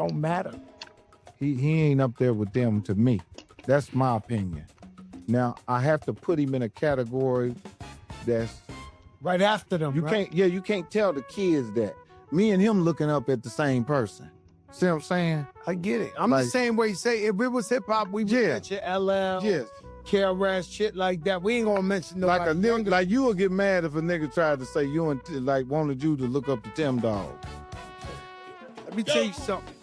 don't matter. He ain't up there with them to me. That's my opinion. Now, I have to put him in a category that's right after them. You can't tell the kids that. Me and him looking up at the same person. See what I'm saying? I get it. I'm the same way you say, if it was hip hop, we would mention LL, KRS, shit like that. We ain't gonna mention nobody. Like a nigga, like you would get mad if a nigga tried to say you and like wanted you to look up to Tim Dog. Let me tell you something.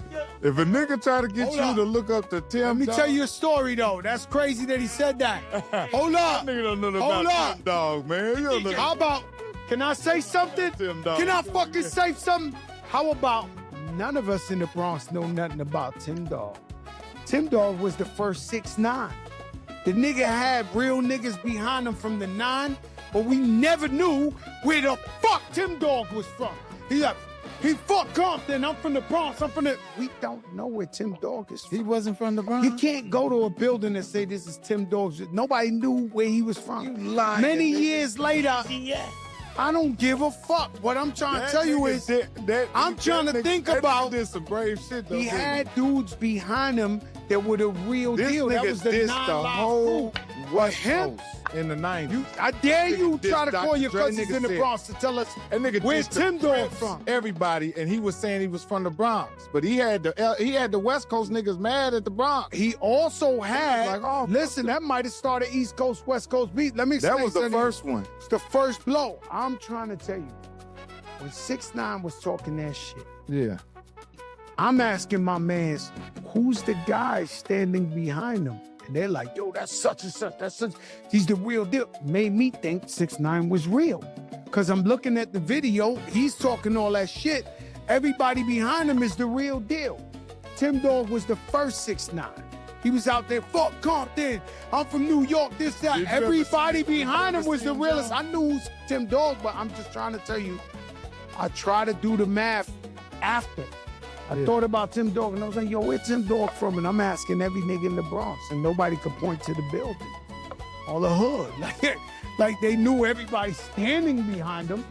If a nigga try to get you to look up to Tim Dog. Let me tell you a story though. That's crazy that he said that. Hold up. That nigga don't know about Tim Dog, man. You don't know. How about, can I say something? Tim Dog. Can I fucking say something? How about none of us in the Bronx know nothing about Tim Dog? Tim Dog was the first 6ix9ine. The nigga had real niggas behind him from the 9, but we never knew where the fuck Tim Dog was from. He fuck Compton, I'm from the Bronx, we don't know where Tim Dog is from. He wasn't from the Bronx? You can't go to a building and say this is Tim Dog's. Nobody knew where he was from. You lying. Many years later, I don't give a fuck. What I'm trying to tell you is, I'm trying to think about, did some brave shit though. He had dudes behind him that were the real deal. That was the whole What him? In the 90s. I dare you try to call your cousins in the Bronx to tell us where's Tim Dog from. Everybody, and he was saying he was from the Bronx, but he had the West Coast niggas mad at the Bronx. He also had, listen, that might have started East Coast, West Coast beat. Let me explain. That was the first one. It's the first blow. I'm trying to tell you, when 6ix9ine was talking that shit, I'm asking my mans, who's the guy standing behind him? And they're like, yo, that's such and such, that's such. He's the real deal. Made me think 6ix9ine was real. Cause I'm looking at the video, he's talking all that shit. Everybody behind him is the real deal. Tim Dog was the first 6ix9ine. He was out there, fuck Compton, I'm from New York, this, that. Everybody behind him was the realest. I knew who's Tim Dog, but I'm just trying to tell you, I try to do the math after. I thought about Tim Dog, and I was like, yo, where's Tim Dog from? And I'm asking every nigga in the Bronx, and nobody could point to the building. All the hood. Like they knew everybody standing behind them.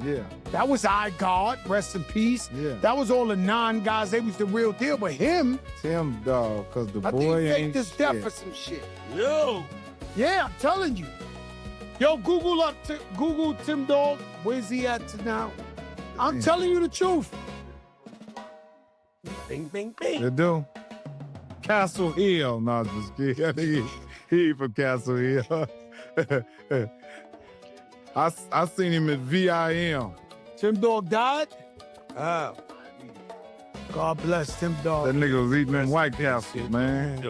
That was iGod, rest in peace. That was all the 9 guys, they was the real deal. But him, Tim Dog, because the I boy think ain't faked his death for some shit. Yo. Yeah, I'm telling you. Yo, Google Tim Dog. Where's he at now? I'm telling you the truth. Bing, bing, bing. You do? Castle Hill. No, just kidding. I think he from Castle Hill. I seen him at VIM. Tim Dog died? Oh. God bless Tim Dog. That nigga was eating them White Castles, man.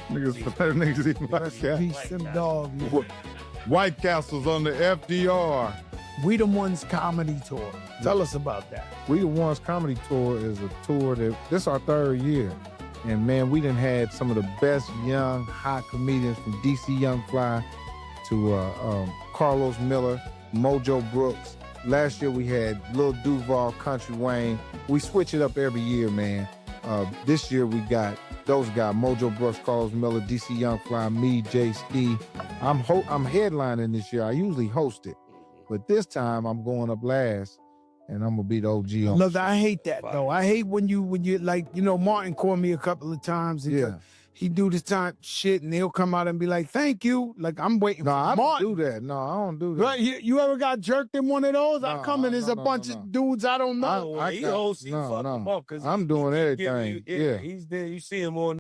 Niggas eating White Castles. Peace, Tim Dog. Yeah. White Castles on the FDR. We the Ones comedy tour. Tell us about that. We the Ones comedy tour is a tour that, this is our 3rd year. And man, we done had some of the best young, hot comedians from DC Young Fly to Carlos Miller, Mojo Brooks. Last year we had Lil Duval, Country Wayne. We switch it up every year, man. This year we got those guys, Mojo Brooks, Carlos Miller, DC Young Fly, me, Jay Ski. I'm headlining this year. I usually host it. But this time I'm going up last, and I'm gonna be the OG on. Look, I hate that though. I hate when you like, you know, Martin called me a couple of times. And he do this time shit, and he'll come out and be like, "Thank you." Like I'm waiting. No, for I Martin. don't do that. No, I don't do that. Right? You ever got jerked in one of those? I come in, there's a bunch of dudes I don't know. I'm doing everything. He's there. You see him on